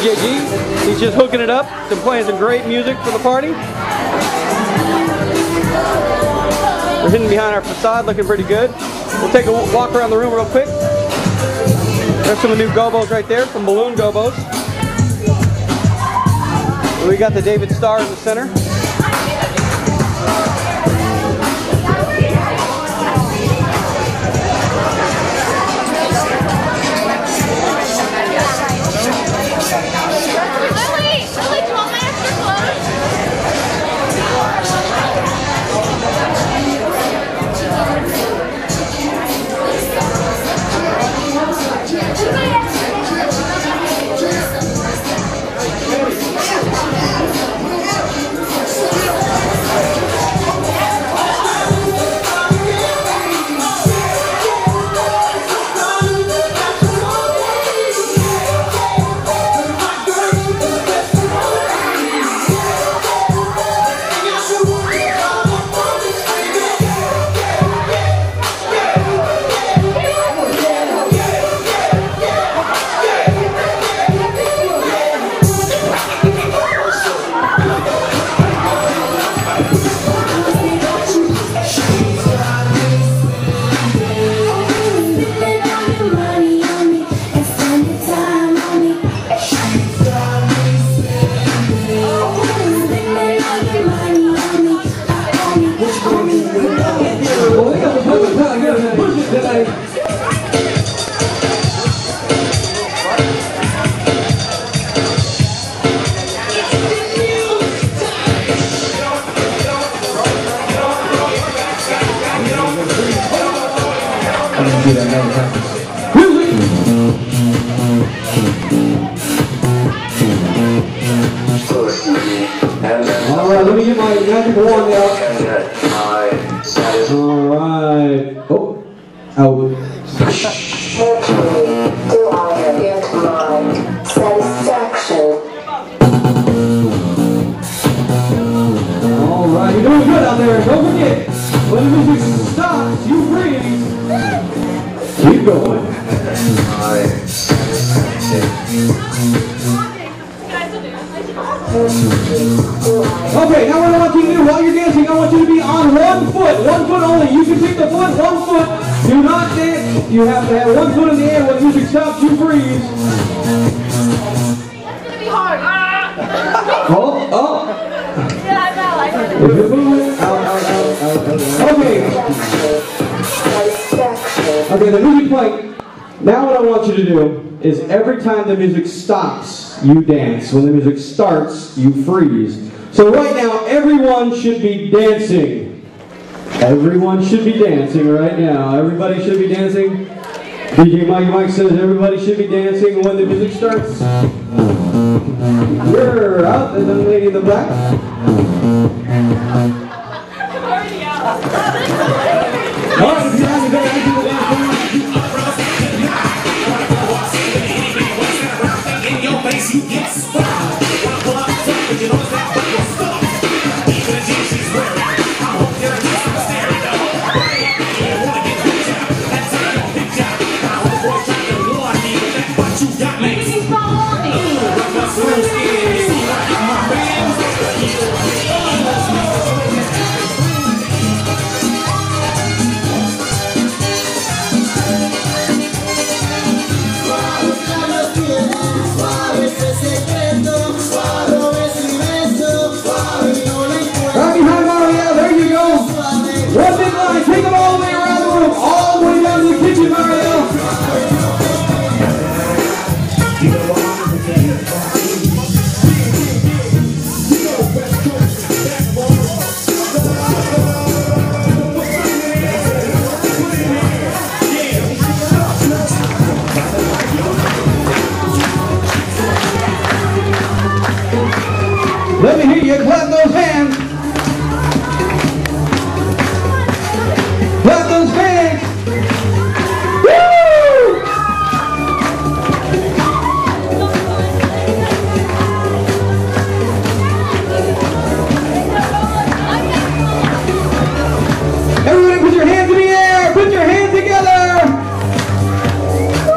DJ G. He's just hooking it up. Been playing some great music for the party. We're hidden behind our facade, looking pretty good. We'll take a walk around the room real quick. There's some new gobos right there, some balloon gobos. We got the David Star in the center. Alright, let me get my magic wand out. Alright. Oh. Out. Do I get my satisfaction? Alright, you're doing good out there. Don't forget, when the music stops, you freeze. Keep going. Okay, now what I want you to do while you're dancing, I want you to be on 1 foot only. You can pick the foot, 1 foot. Do not dance. You have to have 1 foot in the air. When music stops, you freeze. That's gonna be hard. Oh, oh. Yeah, I know. I know. If you're moving, out. Okay. Okay, the music playing. Now what I want you to do is every time the music stops, you dance. When the music starts, you freeze. So right now, everyone should be dancing. Everyone should be dancing right now. Everybody should be dancing. DJ Mike says everybody should be dancing when the music starts. You're out, the young lady in the black. Already out. All right, if you have to go back to the dance. Let me hear you clap those hands. Clap those hands. Woo! Everybody put your hands in the air. Put your hands together. Woo!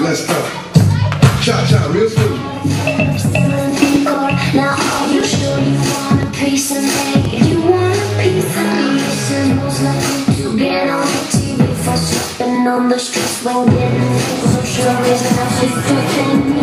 Let's go. Cha-cha, real smooth. Now are you sure you want a piece of me? You want a piece of me? Symbols like you to get on the TV for slipping on the streets when getting so sure is enough.